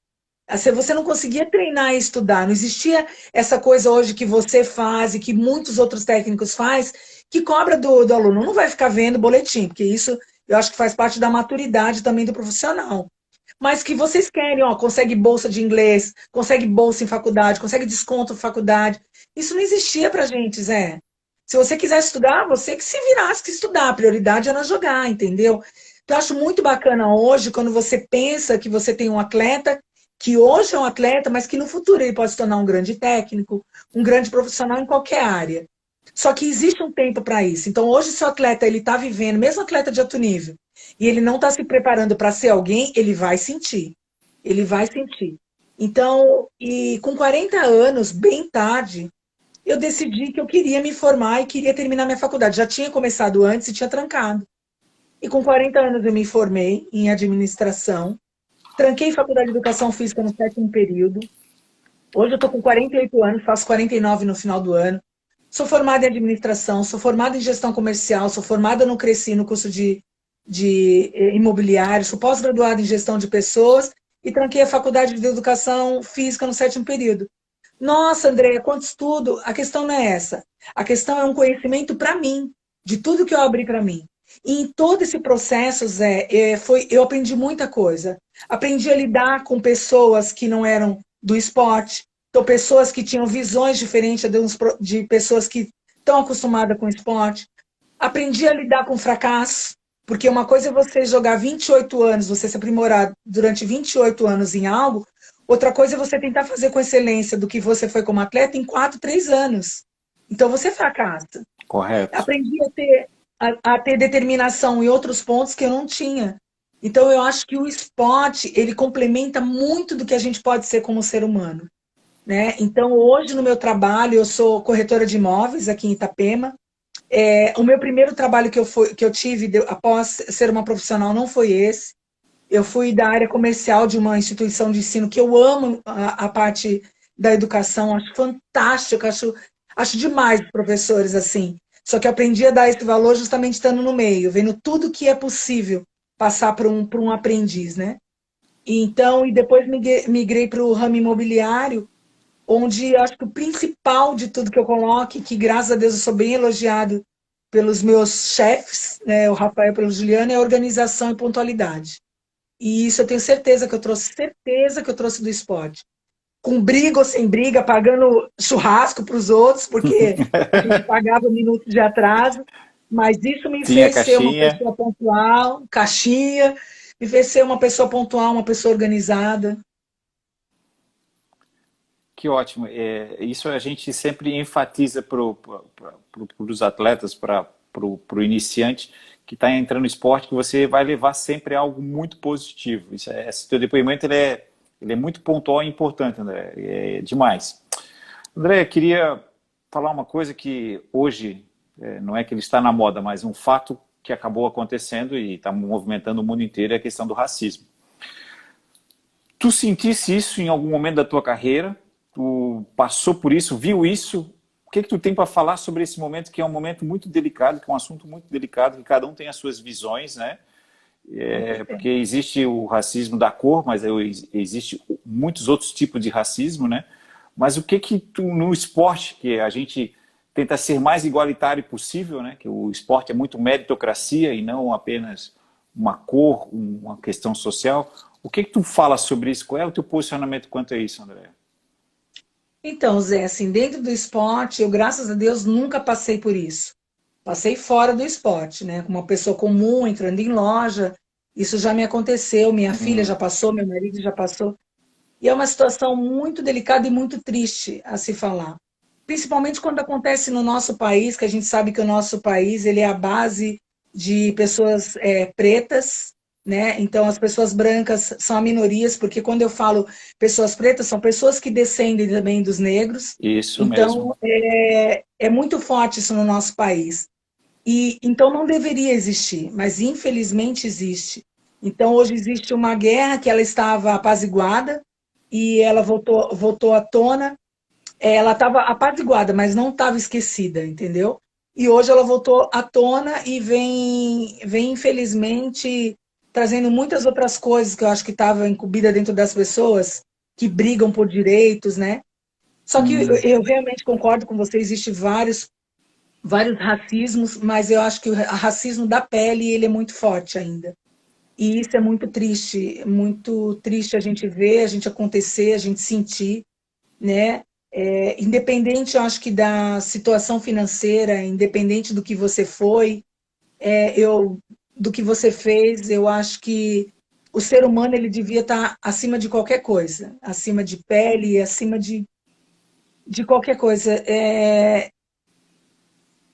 Assim, você não conseguia treinar e estudar. Não existia essa coisa hoje que você faz e que muitos outros técnicos faz, que cobra do aluno. Não vai ficar vendo boletim, porque isso eu acho que faz parte da maturidade também do profissional. Mas que vocês querem, ó, consegue bolsa de inglês, consegue bolsa em faculdade, consegue desconto em faculdade. Isso não existia pra gente, Zé. Se você quiser estudar, você que se virasse que estudar. A prioridade era jogar, entendeu? Então, eu acho muito bacana hoje, quando você pensa que você tem um atleta, que hoje é um atleta, mas que no futuro ele pode se tornar um grande técnico, um grande profissional em qualquer área. Só que existe um tempo para isso. Então, hoje, se o atleta ele está vivendo, mesmo atleta de alto nível, e ele não está se preparando para ser alguém, ele vai sentir. Ele vai sentir. Então, e com 40 anos, bem tarde, eu decidi que eu queria me formar e queria terminar minha faculdade. Já tinha começado antes e tinha trancado. E com 40 anos eu me formei em administração. Tranquei faculdade de educação física no sétimo período. Hoje eu estou com 48 anos, faço 49 no final do ano. Sou formada em administração, sou formada em gestão comercial, sou formada no Cresci, no curso de imobiliário, sou pós-graduada em gestão de pessoas e tranquei a faculdade de educação física no sétimo período. Nossa, Andréia, quanto estudo! A questão não é essa. A questão é um conhecimento para mim, de tudo que eu abri para mim. E em todo esse processo, Zé, eu aprendi muita coisa. Aprendi a lidar com pessoas que não eram do esporte, então pessoas que tinham visões diferentes de pessoas que estão acostumadas com o esporte. Aprendi a lidar com fracasso, porque uma coisa é você jogar 28 anos, você se aprimorar durante 28 anos em algo, outra coisa é você tentar fazer com excelência do que você foi como atleta em 4, 3 anos. Então você fracassa. Correto. Aprendi a ter determinação em outros pontos que eu não tinha. Então eu acho que o esporte, ele complementa muito do que a gente pode ser como ser humano, né? Então hoje no meu trabalho, eu sou corretora de imóveis aqui em Itapema. O meu primeiro trabalho que eu tive após ser uma profissional não foi esse. Eu fui da área comercial de uma instituição de ensino que eu amo a parte da educação, acho fantástico, acho demais os professores assim. Só que eu aprendi a dar esse valor justamente estando no meio, vendo tudo que é possível passar para um aprendiz, né? Então, e depois migrei para o ramo imobiliário, onde acho que o principal de tudo que eu coloco, e que graças a Deus eu sou bem elogiado pelos meus chefes, né, o Rafael e pelo Juliano, é organização e pontualidade. E isso eu tenho certeza que eu trouxe do esporte. Com briga ou sem briga, pagando churrasco para os outros, porque a gente pagava minutos de atraso, mas isso me Tinha fez ser uma caixinha. pessoa pontual, caixinha, me fez ser uma pessoa pontual, uma pessoa organizada. Que ótimo. Isso a gente sempre enfatiza para os atletas, para o iniciante que está entrando no esporte, que você vai levar sempre algo muito positivo. Esse teu depoimento ele é muito pontual e importante, André. É demais. André, queria falar uma coisa que hoje, não é que ele está na moda, mas um fato que acabou acontecendo e está movimentando o mundo inteiro é a questão do racismo. Tu sentisse isso em algum momento da tua carreira? Tu passou por isso, viu isso? O que que tu tem para falar sobre esse momento, que é um momento muito delicado, que é um assunto muito delicado, que cada um tem as suas visões, né? Com certeza. Porque existe o racismo da cor, mas existe muitos outros tipos de racismo, né? Mas o que que tu, no esporte, que a gente tenta ser mais igualitário possível, né? Que o esporte é muito meritocracia e não apenas uma cor, uma questão social. O que que tu fala sobre isso? Qual é o teu posicionamento quanto a isso, André? Então, Zé, assim, dentro do esporte, eu, graças a Deus, nunca passei por isso. Passei fora do esporte, né? Como uma pessoa comum, entrando em loja. Isso já me aconteceu, minha filha já Hum, passou, meu marido já passou. E é uma situação muito delicada e muito triste a se falar. Principalmente quando acontece no nosso país, que a gente sabe que o nosso país ele é a base de pessoas pretas, né? Então as pessoas brancas são a minorias, porque quando eu falo pessoas pretas, são pessoas que descendem também dos negros. isso mesmo. Então é muito forte isso no nosso país. E então não deveria existir, mas infelizmente existe. Então hoje existe uma guerra que ela estava apaziguada e ela voltou à tona. Ela estava apaziguada, mas não estava esquecida, entendeu? E hoje ela voltou à tona e vem infelizmente trazendo muitas outras coisas que eu acho que estavam incumbidas dentro das pessoas que brigam por direitos, né? Só que Hum, eu realmente concordo com você, existe vários racismos, mas eu acho que o racismo da pele ele é muito forte ainda. E isso é muito triste a gente ver, a gente acontecer, a gente sentir, né? Independente, eu acho que da situação financeira, independente do que você foi, do que você fez, eu acho que o ser humano ele devia estar acima de qualquer coisa, acima de pele, acima de qualquer coisa.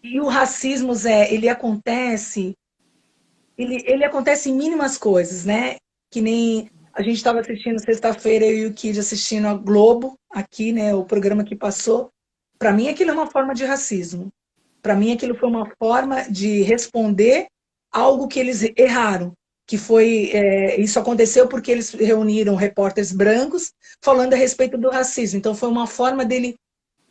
E o racismo, Zé, ele acontece em mínimas coisas, né? Que nem a gente estava assistindo sexta-feira, eu e o Kid assistindo a Globo, aqui, né? O programa que passou. Para mim, aquilo é uma forma de racismo. Para mim, aquilo foi uma forma de responder algo que eles erraram. Que foi. Isso aconteceu porque eles reuniram repórteres brancos falando a respeito do racismo. Então, foi uma forma dele.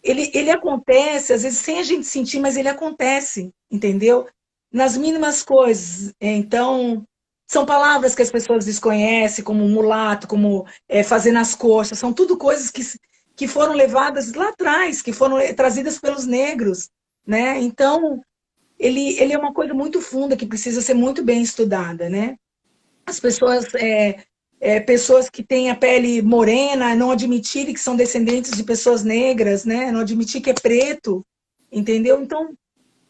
Ele acontece, às vezes, sem a gente sentir, mas ele acontece, entendeu? Nas mínimas coisas. Então, são palavras que as pessoas desconhecem, como mulato, como fazer nas coxas, são tudo coisas que foram levadas lá atrás, que foram trazidas pelos negros, né? Então, ele é uma coisa muito funda, que precisa ser muito bem estudada, né? As pessoas que têm a pele morena, não admitirem que são descendentes de pessoas negras, né? Não admitir que é preto, entendeu? Então,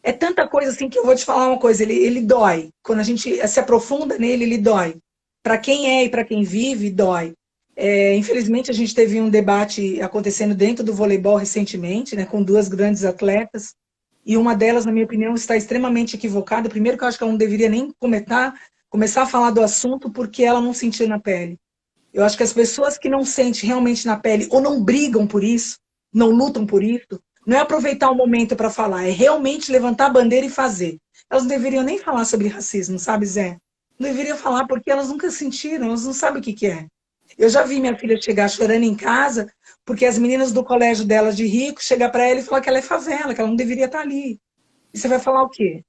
é tanta coisa assim que eu vou te falar uma coisa, ele dói. Quando a gente se aprofunda nele, ele dói. Para quem é e para quem vive, dói. Infelizmente, a gente teve um debate acontecendo dentro do voleibol recentemente, né, com duas grandes atletas, e uma delas, na minha opinião, está extremamente equivocada. Primeiro que eu acho que ela não deveria nem começar a falar do assunto porque ela não sentiu na pele. Eu acho que as pessoas que não sentem realmente na pele ou não brigam por isso, não lutam por isso, não é aproveitar o momento para falar, é realmente levantar a bandeira e fazer. Elas não deveriam nem falar sobre racismo, sabe, Zé? Não deveriam falar porque elas nunca sentiram, elas não sabem o que que é. Eu já vi minha filha chegar chorando em casa porque as meninas do colégio dela de rico chegar para ela e falar que ela é favela, que ela não deveria estar ali. E você vai falar o quê?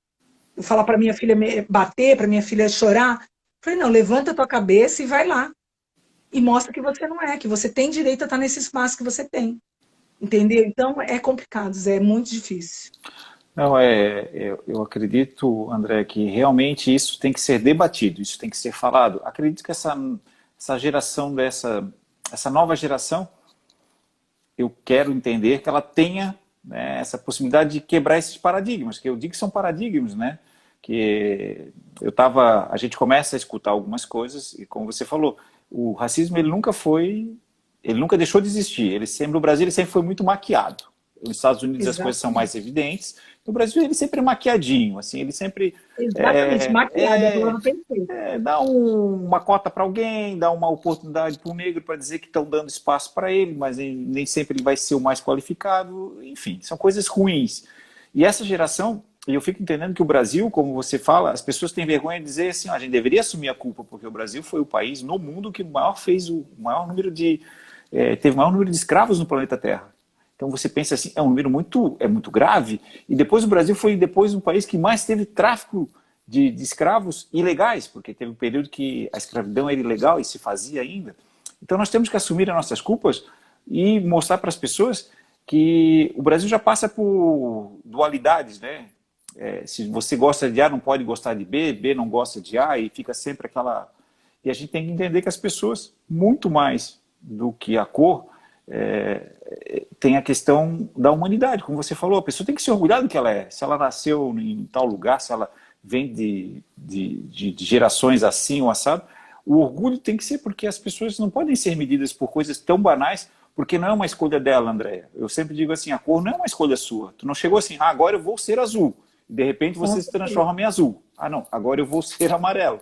Eu falar para minha filha bater, para minha filha chorar? Eu falei, não, levanta a tua cabeça e vai lá e mostra que você não é, que você tem direito a estar nesse espaço que você tem. Entendeu? Então é complicado, Zé, é muito difícil. não, eu acredito, André, que realmente isso tem que ser debatido, isso tem que ser falado. Acredito que essa geração essa nova geração, eu quero entender que ela tenha, né, essa possibilidade de quebrar esses paradigmas, que eu digo que são paradigmas, né? Que a gente começa a escutar algumas coisas e como você falou, o racismo ele nunca deixou de existir. O Brasil ele sempre foi muito maquiado. Nos Estados Unidos as coisas são mais evidentes. No Brasil ele sempre é maquiadinho, assim, ele sempre Exatamente, maquiado, é a palavra perfeita. dá uma cota para alguém, dá uma oportunidade para o negro para dizer que estão dando espaço para ele, mas nem sempre ele vai ser o mais qualificado. Enfim, são coisas ruins. E essa geração, e eu fico entendendo que o Brasil, como você fala, as pessoas têm vergonha de dizer assim, a gente deveria assumir a culpa, porque o Brasil foi o país no mundo que teve o maior número de escravos no planeta Terra. Então você pensa assim, é um número muito grave, e depois o Brasil foi depois um país que mais teve tráfico de escravos ilegais, porque teve um período que a escravidão era ilegal e se fazia ainda. Então nós temos que assumir as nossas culpas e mostrar para as pessoas que o Brasil já passa por dualidades, né? Se você gosta de A, não pode gostar de B, B não gosta de A, e fica sempre aquela... E a gente tem que entender que as pessoas, muito mais do que a cor, tem a questão da humanidade, como você falou, a pessoa tem que se orgulhar do que ela é. Se ela nasceu em tal lugar, se ela vem de gerações assim ou assado, o orgulho tem que ser porque as pessoas não podem ser medidas por coisas tão banais, porque não é uma escolha dela, Andréia. Eu sempre digo assim, a cor não é uma escolha sua. Tu não chegou assim, agora eu vou ser azul. E de repente você se transforma em azul. Ah, não, agora eu vou ser amarelo.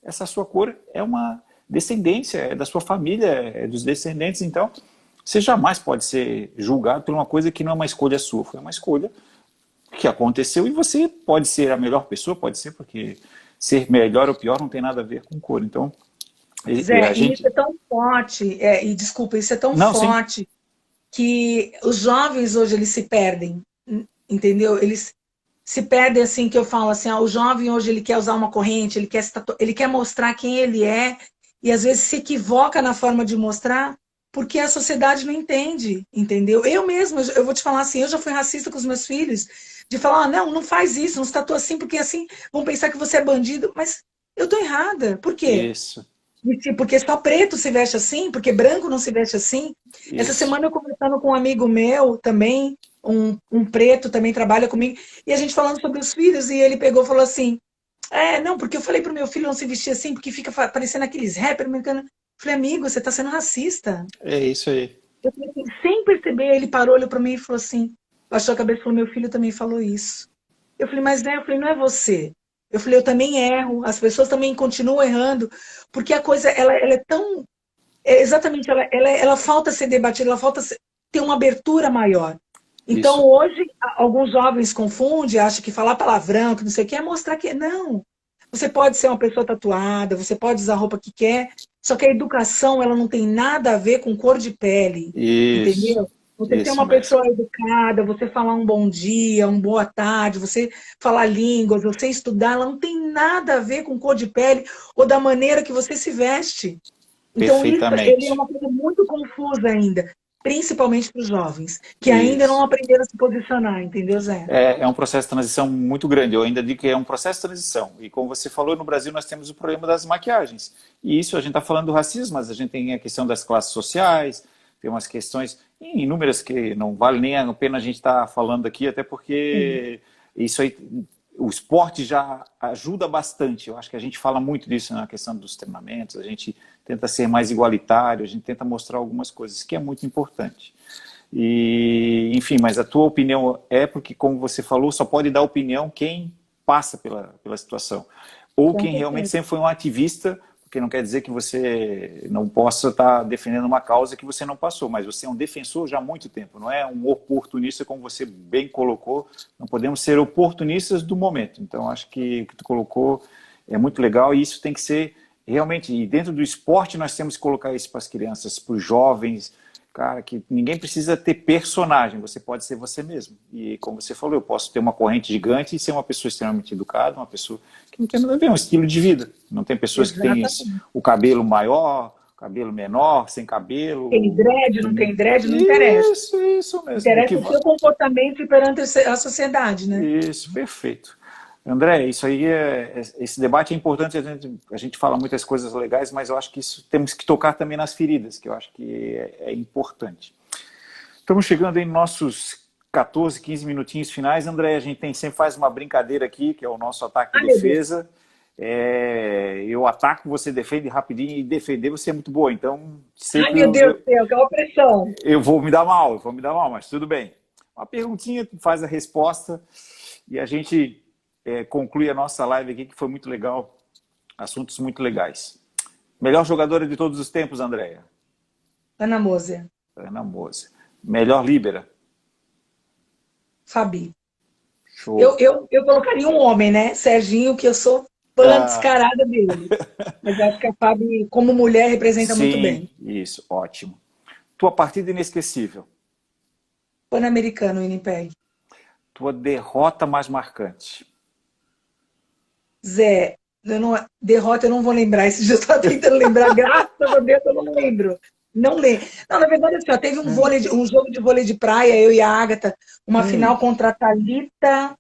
Essa sua cor é uma descendência, é da sua família, é dos descendentes, então... Você jamais pode ser julgado por uma coisa que não é uma escolha sua, foi uma escolha que aconteceu e você pode ser a melhor pessoa, pode ser, porque ser melhor ou pior não tem nada a ver com cor. Então, Zé, isso é tão forte, e desculpa, isso é tão forte que os jovens hoje eles se perdem, entendeu? Eles se perdem assim, que eu falo assim, o jovem hoje ele quer usar uma corrente, ele quer mostrar quem ele é e às vezes se equivoca na forma de mostrar, porque a sociedade não entende, entendeu? Eu mesma, eu vou te falar assim, eu já fui racista com os meus filhos, de falar, não faz isso, não se tatua assim, porque assim vão pensar que você é bandido, mas eu tô errada, por quê? Isso. Porque só preto se veste assim, porque branco não se veste assim. Isso. Essa semana eu conversando com um amigo meu também, um preto também trabalha comigo, e a gente falando sobre os filhos, e ele pegou e falou assim, não, porque eu falei pro meu filho não se vestir assim, porque fica parecendo aqueles rappers americanos. Falei, amigo, você está sendo racista. É isso aí. Eu falei assim, sem perceber, ele parou, olhou para mim e falou assim, baixou a cabeça e falou, meu filho também falou isso. Eu falei, mas eu falei, não é você. Eu falei, eu também erro, as pessoas também continuam errando, porque a coisa, ela é tão... exatamente, ela falta ser debatida, ela falta ter uma abertura maior. Então, isso. Hoje, alguns jovens confundem, acham que falar palavrão, que não sei o que, é mostrar que... Não, você pode ser uma pessoa tatuada, você pode usar a roupa que quer, só que a educação ela não tem nada a ver com cor de pele, isso, entendeu? Você ser uma pessoa educada, você falar um bom dia, uma boa tarde, você falar línguas, você estudar, ela não tem nada a ver com cor de pele ou da maneira que você se veste. Então isso é uma coisa muito confusa ainda. Principalmente para os jovens, que ainda não aprenderam a se posicionar, entendeu, Zé? É um processo de transição muito grande, eu ainda digo que é um processo de transição. E como você falou, no Brasil nós temos o problema das maquiagens. E isso a gente está falando do racismo, mas a gente tem a questão das classes sociais, tem umas questões inúmeras que não vale nem a pena a gente estar falando aqui, até porque isso aí, o esporte já ajuda bastante. Eu acho que a gente fala muito disso na questão dos treinamentos, a gente tenta ser mais igualitário, a gente tenta mostrar algumas coisas, que é muito importante. E, enfim, mas a tua opinião porque, como você falou, só pode dar opinião quem passa pela situação. Ou quem realmente sempre foi um ativista, porque não quer dizer que você não possa estar defendendo uma causa que você não passou, mas você é um defensor já há muito tempo, não é um oportunista, como você bem colocou, não podemos ser oportunistas do momento. Então, acho que o que tu colocou é muito legal e isso tem que ser realmente, e dentro do esporte nós temos que colocar isso para as crianças, para os jovens, cara, que ninguém precisa ter personagem, você pode ser você mesmo. E como você falou, eu posso ter uma corrente gigante e ser uma pessoa extremamente educada, uma pessoa que não tem nada a ver, um estilo de vida. Não tem pessoas que têm o cabelo maior, cabelo menor, sem cabelo. Tem dread, não tem dread, não interessa. Isso mesmo. Interessa o seu comportamento perante a sociedade, né? Isso, perfeito. André, isso aí esse debate é importante, a gente fala muitas coisas legais, mas eu acho que isso temos que tocar também nas feridas, que eu acho que é importante. Estamos chegando em nossos 14, 15 minutinhos finais, André, a gente sempre faz uma brincadeira aqui, que é o nosso ataque e defesa. Eu ataco, você defende rapidinho, e defender você é muito boa, então... Ai, meu Deus do céu, que é uma pressão. Eu vou me dar mal, mas tudo bem. Uma perguntinha, tu faz a resposta e a gente conclui a nossa live aqui, que foi muito legal. Assuntos muito legais. Melhor jogadora de todos os tempos, Andréia? Ana Moser. Ana Moser. Melhor líbera? Fabi. Show. Eu colocaria um homem, né? Serginho, que eu sou fã Ah, descarada dele. Mas acho que a Fabi, como mulher, representa muito sim, bem. isso, ótimo. Tua partida inesquecível? Pan-Americano, Winnipeg. Tua derrota mais marcante? Zé, derrota eu não vou lembrar. Esse dia eu estava tentando lembrar, graças a Deus eu não lembro. Não lembro. Não, na verdade, assim, ó, teve um jogo de vôlei de praia, eu e a Ágata, uma Hum, final contra a Thalita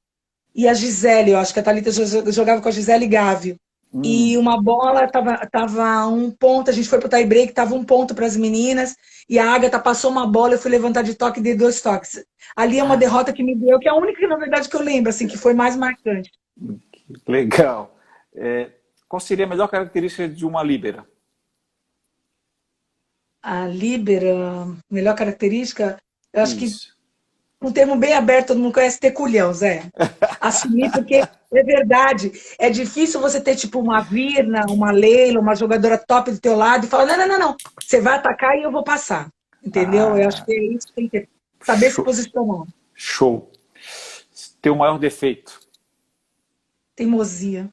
e a Gisele. Eu acho que a Thalita jogava com a Gisele Gáveo. E hum. uma bola tava um ponto, a gente foi pro tie break, tava um ponto para as meninas, e a Ágata passou uma bola, eu fui levantar de toque e dei 2 toques. Ali é uma Ah, derrota que me deu, que é a única, na verdade, que eu lembro, assim, que foi mais marcante. que legal. Qual seria a melhor característica de uma líbera? A líbera, melhor característica, eu acho que Isso. um termo bem aberto, todo mundo conhece ter culhão, Zé. Assumir, porque é verdade. É difícil você ter, tipo, uma Virna, uma Leila, uma jogadora top do teu lado e falar, não, não, não, não. Você vai atacar e eu vou passar. Entendeu? Eu acho Ah, que é isso que tem que saber se show. posicionar. Show. Teu maior defeito? Teimosia.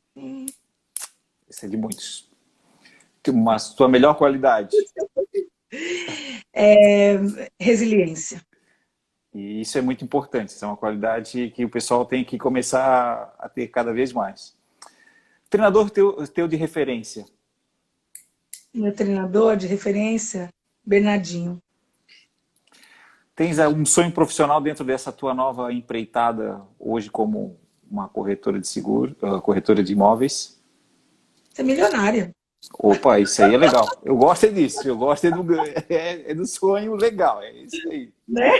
Esse é de muitos. Tua melhor qualidade? É, resiliência. E isso é muito importante. Isso é uma qualidade que o pessoal tem que começar a ter cada vez mais. Treinador teu de referência? Meu treinador de referência, Bernardinho. Tens um sonho profissional dentro dessa tua nova empreitada hoje como uma corretora de seguro, corretora de imóveis? Você é milionária, Opa, isso aí é legal. Eu gosto é disso. Eu gosto é do sonho legal. É isso aí. né?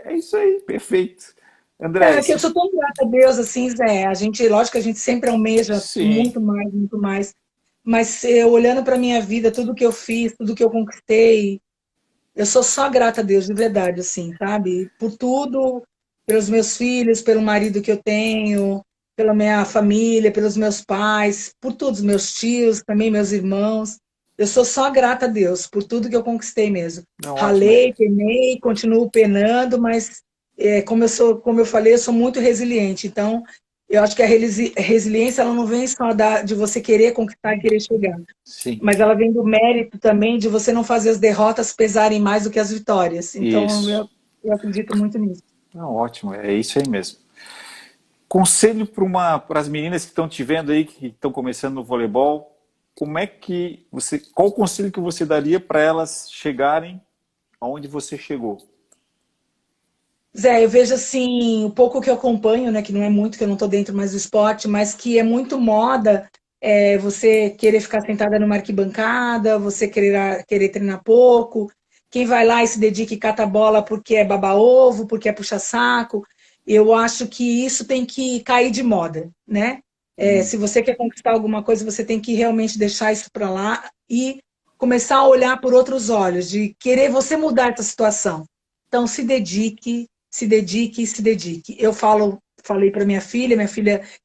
É isso aí. Perfeito. André, É que eu sou tão grata a Deus, assim, Zé. A gente, lógico que a gente sempre almeja sim, muito mais, muito mais. Mas eu olhando para minha vida, tudo que eu fiz, tudo que eu conquistei, eu sou só grata a Deus, de verdade, assim, sabe? Por tudo, pelos meus filhos, pelo marido que eu tenho, pela minha família, pelos meus pais, por todos meus tios, também meus irmãos. Eu sou só grata a Deus por tudo que eu conquistei mesmo. não, ótimo. Ralei, penei, continuo penando, mas como eu falei, eu sou muito resiliente. Então, eu acho que a resiliência ela não vem só de você querer conquistar e querer chegar, Sim, mas ela vem do mérito também de você não fazer as derrotas pesarem mais do que as vitórias. Então, isso. eu acredito muito nisso. Não, ótimo, é isso aí mesmo. Conselho para as meninas que estão te vendo aí, que estão começando no voleibol, qual o conselho que você daria para elas chegarem aonde você chegou? Zé, eu vejo assim, o pouco que eu acompanho, né, que não é muito, que eu não estou dentro mais do esporte, mas que é muito moda você querer ficar sentada numa arquibancada, você querer treinar pouco, quem vai lá e se dedica e cata a bola porque é baba-ovo, porque é puxa-saco, eu acho que isso tem que cair de moda, né? Se você quer conquistar alguma coisa, você tem que realmente deixar isso para lá e começar a olhar por outros olhos, de querer você mudar essa situação. Então, se dedique, se dedique, se dedique. Falei para minha filha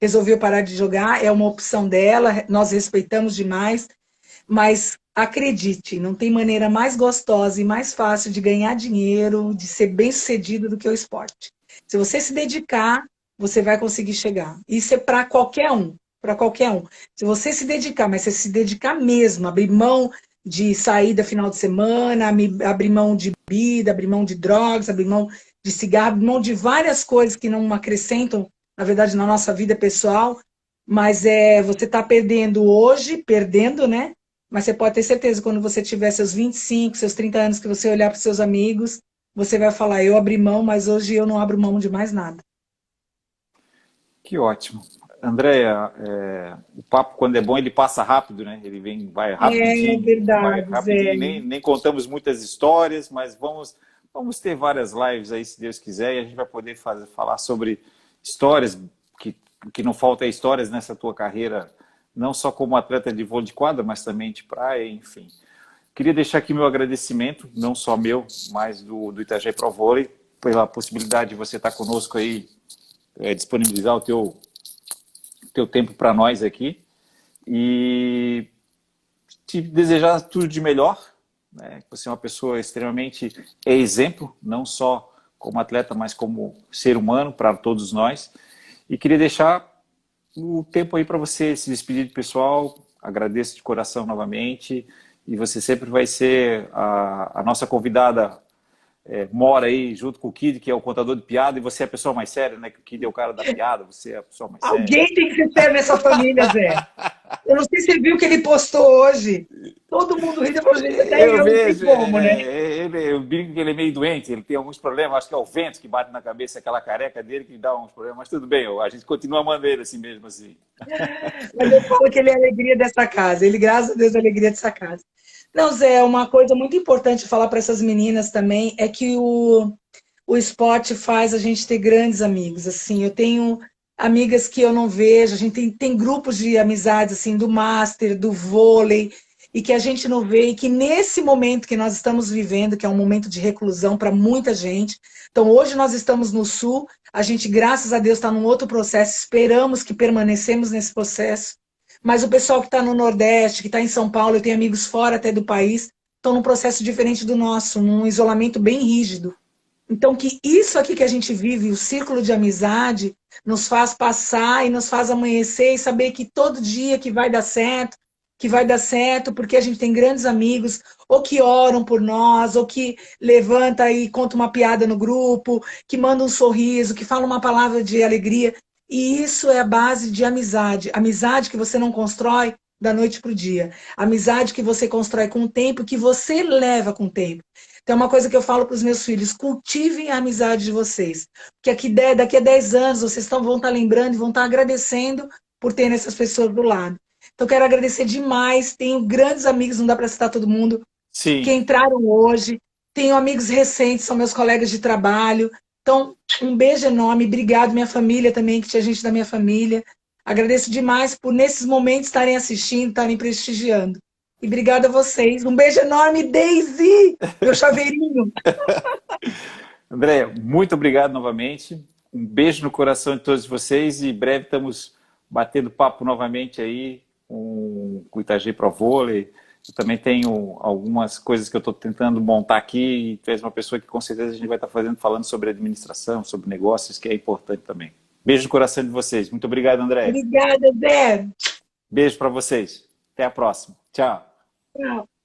resolveu parar de jogar, é uma opção dela, nós respeitamos demais, mas acredite, não tem maneira mais gostosa e mais fácil de ganhar dinheiro, de ser bem-sucedido do que o esporte. Se você se dedicar, você vai conseguir chegar. Isso é para qualquer um, para qualquer um. Se você se dedicar, mas você se dedicar mesmo, abrir mão de saída final de semana, abrir mão de bebida, abrir mão de drogas, abrir mão de cigarro, abrir mão de várias coisas que não acrescentam, na verdade, na nossa vida pessoal, mas você está perdendo hoje, perdendo, né? Mas você pode ter certeza, quando você tiver seus 25, seus 30 anos, que você olhar para os seus amigos, você vai falar, eu abri mão, mas hoje eu não abro mão de mais nada. Que ótimo. Andréia, o papo quando é bom ele passa rápido, né? Ele É vai verdade, Zé. rapidinho, nem contamos muitas histórias, mas vamos ter várias lives aí, se Deus quiser, e a gente vai poder falar sobre histórias, que não falta histórias nessa tua carreira, não só como atleta de vôlei de quadra, mas também de praia, enfim. Queria deixar aqui meu agradecimento, não só meu, mas do Itajaí Pro Vôlei. pela possibilidade de você estar conosco aí, disponibilizar o teu tempo para nós aqui. E te desejar tudo de melhor, né? Você é uma pessoa extremamente exemplo, não só como atleta, mas como ser humano para todos nós. E queria deixar o tempo aí para você se despedir do pessoal. Agradeço de coração novamente. E você sempre vai ser a nossa convidada, mora aí junto com o Kid, que é o contador de piada, e você é a pessoa mais séria, né? Que o Kid é o cara da piada, você é a pessoa mais séria. Alguém tem que ser sério nessa família, Zé. Eu não sei se você viu o que ele postou hoje. Todo mundo rindo, eu falo, gente, até Eu eu não sei vejo, como, né? eu brinco que ele é meio doente, ele tem alguns problemas, acho que é o vento que bate na cabeça, aquela careca dele que dá uns problemas, mas tudo bem, a gente continua amando ele assim mesmo, assim. Mas eu falo que ele é a alegria dessa casa. Ele, graças a Deus, é a alegria dessa casa. Não, Zé, uma coisa muito importante falar para essas meninas também é que o esporte faz a gente ter grandes amigos. Assim, eu tenho amigas que eu não vejo, a gente tem grupos de amizades assim, do master, do vôlei, e que a gente não vê, e que nesse momento que nós estamos vivendo, que é um momento de reclusão para muita gente. Então, hoje nós estamos no Sul, a gente, graças a Deus, está num outro processo, esperamos que permanecemos nesse processo. Mas o pessoal que está no Nordeste, que está em São Paulo, eu tenho amigos fora até do país, estão num processo diferente do nosso, num isolamento bem rígido. Então, que isso aqui que a gente vive, o círculo de amizade, nos faz passar e nos faz amanhecer e saber que todo dia que vai dar certo, porque a gente tem grandes amigos, ou que oram por nós, ou que levanta e conta uma piada no grupo, que manda um sorriso, que fala uma palavra de alegria. E isso é a base de amizade. Amizade que você não constrói da noite para o dia. Amizade que você constrói com o tempo, que você leva com o tempo. Então, é uma coisa que eu falo para os meus filhos: cultivem a amizade de vocês. Porque daqui a 10 anos vocês vão estar lembrando e vão estar agradecendo por terem essas pessoas do lado. Então, quero agradecer demais. Tenho grandes amigos, não dá para citar todo mundo, que Sim, entraram hoje. Tenho amigos recentes, são meus colegas de trabalho. Então, um beijo enorme. Obrigado, minha família também, que tinha gente da minha família. Agradeço demais por, nesses momentos, estarem assistindo, estarem prestigiando. E obrigada a vocês. Um beijo enorme, Daisy, meu chaveirinho. André, muito obrigado novamente, um beijo no coração de todos vocês e em breve estamos batendo papo novamente aí com o Itajaí Pro Vôlei. Eu também tenho algumas coisas que eu estou tentando montar aqui e tu és uma pessoa que com certeza a gente vai estar falando sobre administração, sobre negócios, que é importante também. Beijo no coração de vocês. Muito obrigado, André. Obrigada, Zé. Beijo para vocês. Até a próxima. Tchau. Tchau.